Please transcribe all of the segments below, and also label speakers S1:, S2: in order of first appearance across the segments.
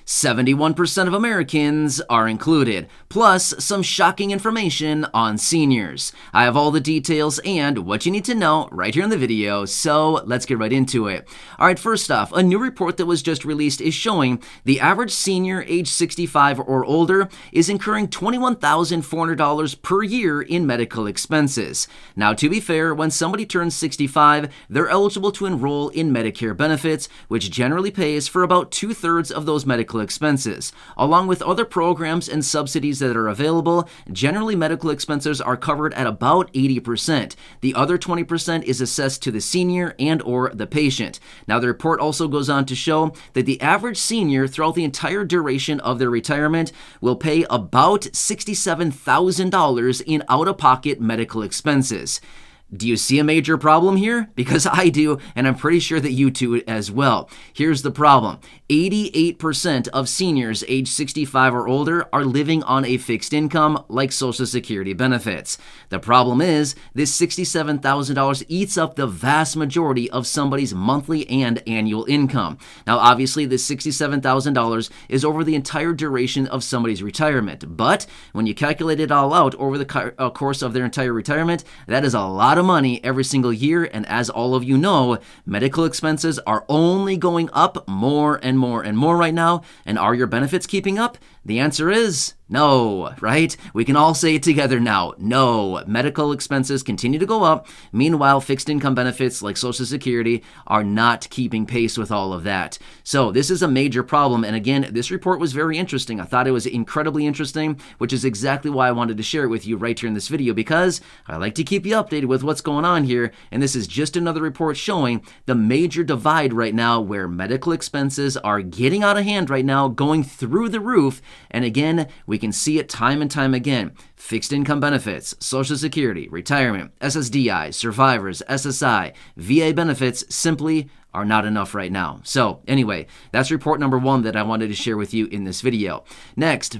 S1: 71% of Americans are included, plus some shocking information on seniors. I have all the details and what you need to know right here in the video, so let's get right into it. All right, first off, a new report that was just released is showing the average senior age 65 or older is incurring $21,400 per year in medical expenses. Now, to be fair, when somebody turns 65, they're eligible to enroll in Medicare benefits, which generally pays for about 2/3 of those medical expenses. Along with other programs and subsidies that are available, generally medical expenses are covered at about 80%. The other 20% is assessed to the senior and or the patient. Now, the report also goes on to show that the average senior throughout the entire duration of their retirement will pay about $67,000 in out-of-pocket medical expenses. Do you see a major problem here? Because I do, and I'm pretty sure that you do as well. Here's the problem. 88% of seniors age 65 or older are living on a fixed income like Social Security benefits. The problem is this $67,000 eats up the vast majority of somebody's monthly and annual income. Now, obviously, this $67,000 is over the entire duration of somebody's retirement, but when you calculate it all out over the course of their entire retirement, that is a lot of money every single year, and as all of you know, medical expenses are only going up more and more and more right now. And are your benefits keeping up? The answer is no, right? We can all say it together now. No, medical expenses continue to go up. Meanwhile, fixed income benefits like Social Security are not keeping pace with all of that. So this is a major problem. And again, this report was very interesting. I thought it was incredibly interesting, which is exactly why I wanted to share it with you right here in this video, because I like to keep you updated with what's going on here. And this is just another report showing the major divide right now where medical expenses are getting out of hand right now, going through the roof. And again, we can see it time and time again. Fixed income benefits, Social Security, retirement, SSDI, survivors, SSI, VA benefits simply are not enough right now. So anyway, that's report number one that I wanted to share with you in this video. Next,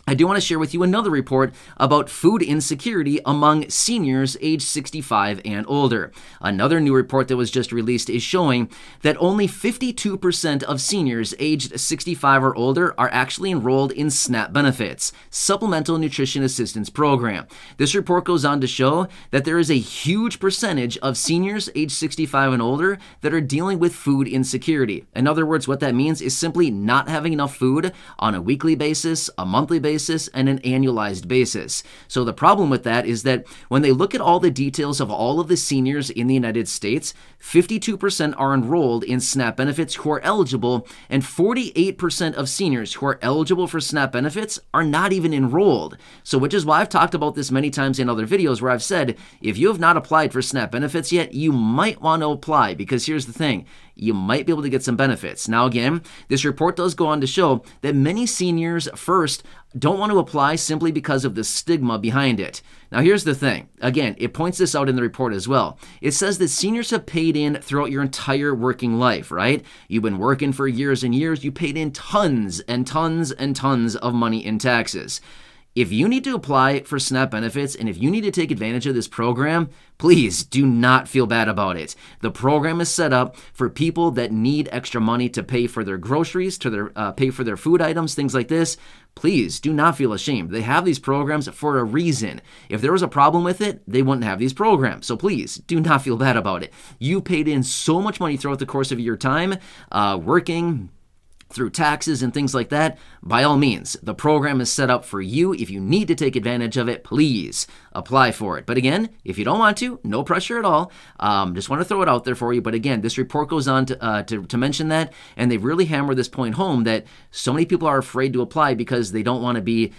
S1: I do want to share with you another report about food insecurity among seniors age 65 and older. Another new report that was just released is showing that only 52% of seniors aged 65 or older are actually enrolled in SNAP benefits, Supplemental Nutrition Assistance Program. This report goes on to show that there is a huge percentage of seniors age 65 and older that are dealing with food insecurity. In other words, what that means is simply not having enough food on a weekly basis, a monthly basis, and an annualized basis. So the problem with that is that when they look at all the details of all of the seniors in the United States, 52% are enrolled in SNAP benefits who are eligible, and 48% of seniors who are eligible for SNAP benefits are not even enrolled. So which is why I've talked about this many times in other videos where I've said, if you have not applied for SNAP benefits yet, you might want to apply, because here's the thing. You might be able to get some benefits. Now again, this report does go on to show that many seniors first don't want to apply simply because of the stigma behind it. Now here's the thing. Again, it points this out in the report as well. It says that seniors have paid in throughout your entire working life, right? You've been working for years and years. You paid in tons and tons and tons of money in taxes. If you need to apply for SNAP benefits and if you need to take advantage of this program, please do not feel bad about it. The program is set up for people that need extra money to pay for their groceries, to pay for their food items, things like this. Please do not feel ashamed. They have these programs for a reason. If there was a problem with it, they wouldn't have these programs. So please do not feel bad about it. You paid in so much money throughout the course of your time working, through taxes and things like that. By all means, the program is set up for you. If you need to take advantage of it, please apply for it. But again, if you don't want to, no pressure at all. Just want to throw it out there for you. But again, this report goes on to mention that, and they really hammer this point home that so many people are afraid to apply because they don't want to be,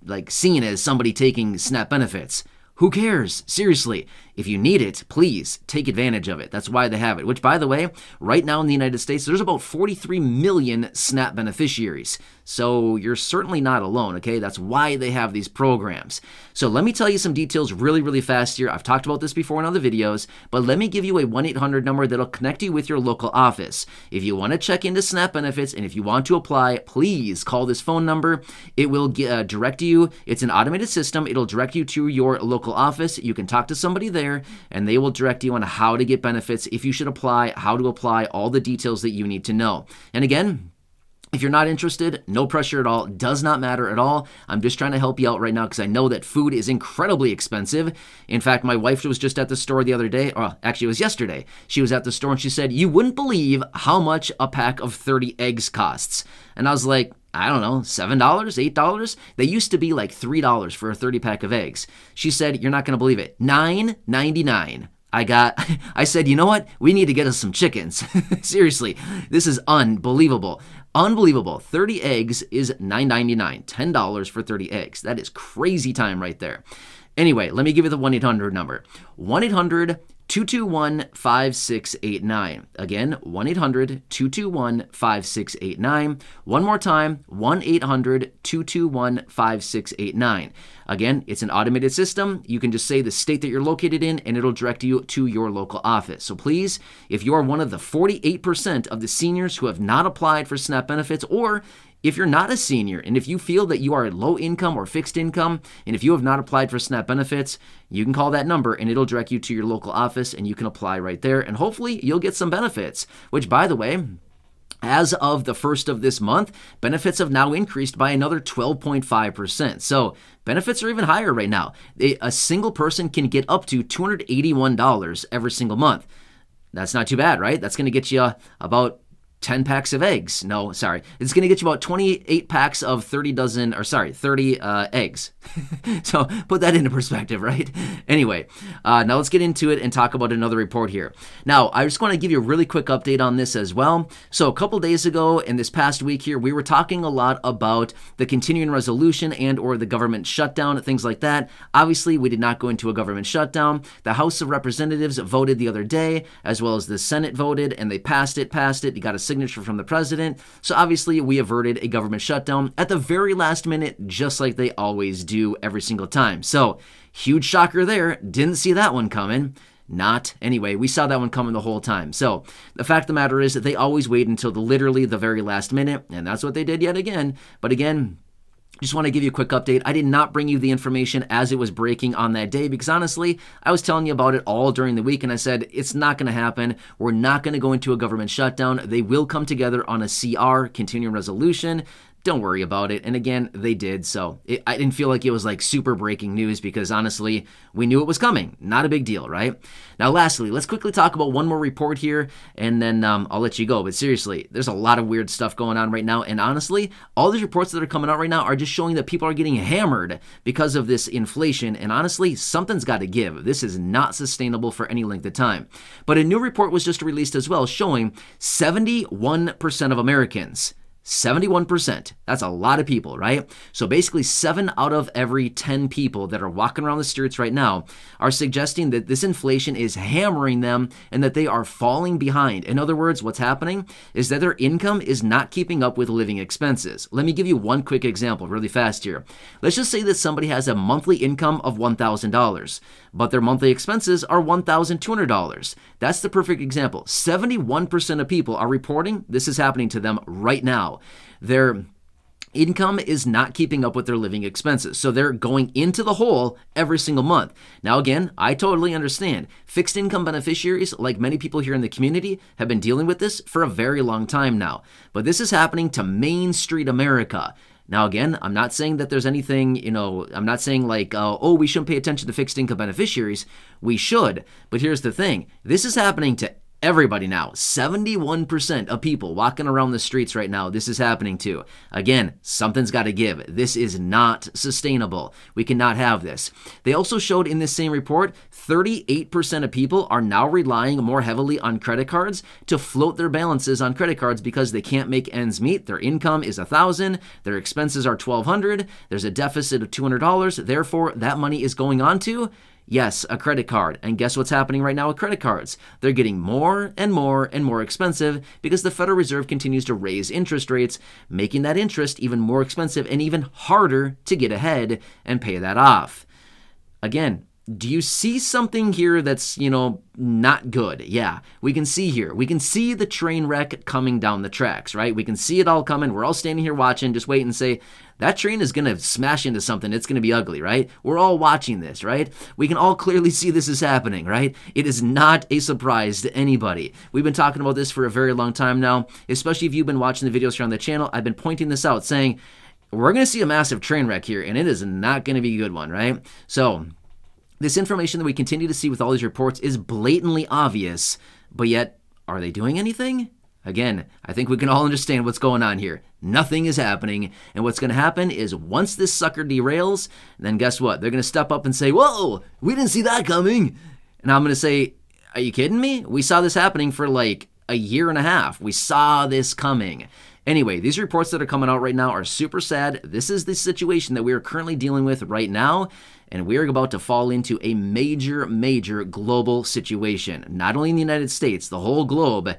S1: like seen as somebody taking SNAP benefits. Who cares? Seriously, if you need it, please take advantage of it. That's why they have it, which, by the way, right now in the United States, there's about 43 million SNAP beneficiaries. So you're certainly not alone, okay? That's why they have these programs. So let me tell you some details really, really fast here. I've talked about this before in other videos, but let me give you a 1-800 number that'll connect you with your local office. If you want to check into SNAP benefits and if you want to apply, please call this phone number. It will direct you. It's an automated system. It'll direct you to your local office. You can talk to somebody there, and they will direct you on how to get benefits, if you should apply, how to apply, all the details that you need to know. And again, If you're not interested, no pressure at all, does not matter at all. I'm just trying to help you out right now because I know that food is incredibly expensive. In fact, my wife was just at the store the other day, or actually it was yesterday. She was at the store and she said, "You wouldn't believe how much a pack of 30 eggs costs." And I was like, I don't know, $7, $8? They used to be like $3 for a 30 pack of eggs. She said, "You're not going to believe it, $9.99. I said, you know what? We need to get us some chickens. Seriously, this is unbelievable. Unbelievable. 30 eggs is $9.99. $10 for 30 eggs. That is crazy time right there. Anyway, let me give you the 1-800 number. 1-800-221-5689. Again, 1-800-221-5689. One more time, 1-800-221-5689. Again, it's an automated system. You can just say the state that you're located in, and it'll direct you to your local office. So please, if you are one of the 48% of the seniors who have not applied for SNAP benefits, or if you're not a senior and if you feel that you are low income or fixed income, and if you have not applied for SNAP benefits, you can call that number and it'll direct you to your local office and you can apply right there. And hopefully you'll get some benefits, which, by the way, as of the 1st of this month, benefits have now increased by another 12.5%. So benefits are even higher right now. A single person can get up to $281 every single month. That's not too bad, right? That's going to get you about 10 packs of eggs. No, sorry. It's going to get you about 28 packs of 30 eggs. So put that into perspective, right? Anyway, now let's get into it and talk about another report here. Now, I just want to give you a really quick update on this as well. So a couple days ago and this past week here, we were talking a lot about the continuing resolution and or the government shutdown, things like that. Obviously, we did not go into a government shutdown. The House of Representatives voted the other day, as well as the Senate voted, and they passed it. You got a signature from the president. So obviously we averted a government shutdown at the very last minute, just like they always do every single time. So huge shocker there. Didn't see that one coming. Not. Anyway, we saw that one coming the whole time. So the fact of the matter is that they always wait until literally the very last minute, and that's what they did yet again. But again, just want to give you a quick update. I did not bring you the information as it was breaking on that day because honestly, I was telling you about it all during the week and I said, it's not going to happen. We're not going to go into a government shutdown. They will come together on a CR, continuing resolution. Don't worry about it. And again, they did. So I didn't feel like it was like super breaking news because honestly, we knew it was coming. Not a big deal, right? Now, lastly, let's quickly talk about one more report here and then I'll let you go. But seriously, there's a lot of weird stuff going on right now. And honestly, all these reports that are coming out right now are just showing that people are getting hammered because of this inflation. And honestly, something's got to give. This is not sustainable for any length of time. But a new report was just released as well showing 71% of Americans, 71%. That's a lot of people, right? So basically 7 out of every 10 people that are walking around the streets right now are suggesting that this inflation is hammering them and that they are falling behind. In other words, what's happening is that their income is not keeping up with living expenses. Let me give you one quick example really fast here. Let's just say that somebody has a monthly income of $1,000, but their monthly expenses are $1,200. That's the perfect example. 71% of people are reporting this is happening to them right now. Their income is not keeping up with their living expenses. So they're going into the hole every single month. Now, again, I totally understand. Fixed income beneficiaries, like many people here in the community, have been dealing with this for a very long time now. But this is happening to Main Street America. Now, again, I'm not saying that there's anything, I'm not saying like, oh, we shouldn't pay attention to fixed income beneficiaries. We should. But here's the thing. This is happening to everybody now. 71% of people walking around the streets right now, this is happening to. Again, something's got to give. This is not sustainable. We cannot have this. They also showed in this same report, 38% of people are now relying more heavily on credit cards to float their balances on credit cards because they can't make ends meet. Their income is $1,000, their expenses are $1,200, there's a deficit of $200, therefore that money is going on to, yes, a credit card. And guess what's happening right now with credit cards? They're getting more and more and more expensive because the Federal Reserve continues to raise interest rates, making that interest even more expensive and even harder to get ahead and pay that off. Again, do you see something here that's, not good? Yeah, we can see here. We can see the train wreck coming down the tracks, right? We can see it all coming. We're all standing here watching, just wait and say, that train is going to smash into something. It's going to be ugly, right? We're all watching this, right? We can all clearly see this is happening, right? It is not a surprise to anybody. We've been talking about this for a very long time now, especially if you've been watching the videos here on the channel. I've been pointing this out, saying, we're going to see a massive train wreck here, and it is not going to be a good one, right? So this information that we continue to see with all these reports is blatantly obvious, but yet, are they doing anything? Again, I think we can all understand what's going on here. Nothing is happening, and what's going to happen is once this sucker derails, then guess what? They're going to step up and say, whoa, we didn't see that coming. And I'm going to say, are you kidding me? We saw this happening for like a year and a half. We saw this coming. Anyway, these reports that are coming out right now are super sad. This is the situation that we are currently dealing with right now, and we are about to fall into a major, major global situation. Not only in the United States, the whole globe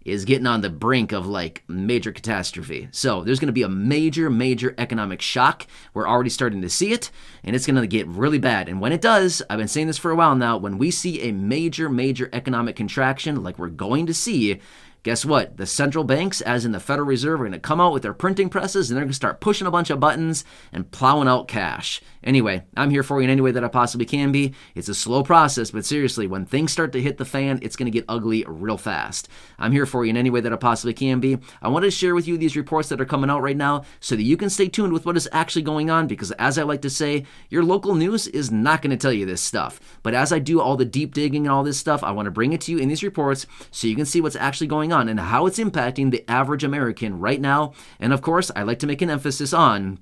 S1: is getting on the brink of like major catastrophe. So there's going to be a major, major economic shock. We're already starting to see it, and it's going to get really bad. And when it does, I've been saying this for a while now, when we see a major, major economic contraction like we're going to see, guess what? The central banks, as in the Federal Reserve, are going to come out with their printing presses, and they're going to start pushing a bunch of buttons and plowing out cash. Anyway, I'm here for you in any way that I possibly can be. It's a slow process, but seriously, when things start to hit the fan, it's going to get ugly real fast. I'm here for you in any way that I possibly can be. I wanted to share with you these reports that are coming out right now so that you can stay tuned with what is actually going on, because as I like to say, your local news is not going to tell you this stuff. But as I do all the deep digging and all this stuff, I want to bring it to you in these reports so you can see what's actually going on and how it's impacting the average American right now. And of course, I like to make an emphasis on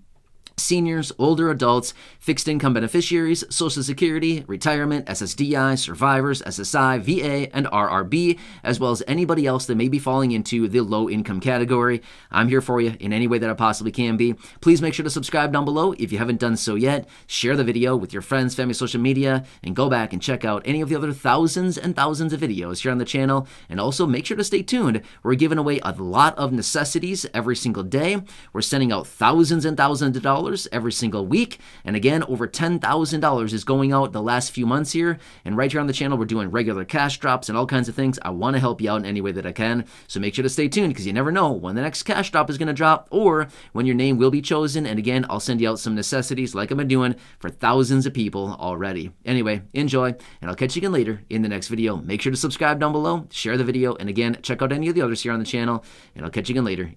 S1: seniors, older adults, fixed income beneficiaries, Social Security, retirement, SSDI, survivors, SSI, VA, and RRB, as well as anybody else that may be falling into the low income category. I'm here for you in any way that I possibly can be. Please make sure to subscribe down below if you haven't done so yet. Share the video with your friends, family, social media, and go back and check out any of the other thousands and thousands of videos here on the channel. And also make sure to stay tuned. We're giving away a lot of necessities every single day. We're sending out thousands and thousands of dollars every single week, and again, over $10,000 is going out the last few months here. And right here on the channel, we're doing regular cash drops and all kinds of things. I want to help you out in any way that I can, so make sure to stay tuned, because you never know when the next cash drop is going to drop or when your name will be chosen. And again, I'll send you out some necessities like I've been doing for thousands of people already. Anyway, enjoy, and I'll catch you again later in the next video. Make sure to subscribe down below, share the video, and again, check out any of the others here on the channel, and I'll catch you again later.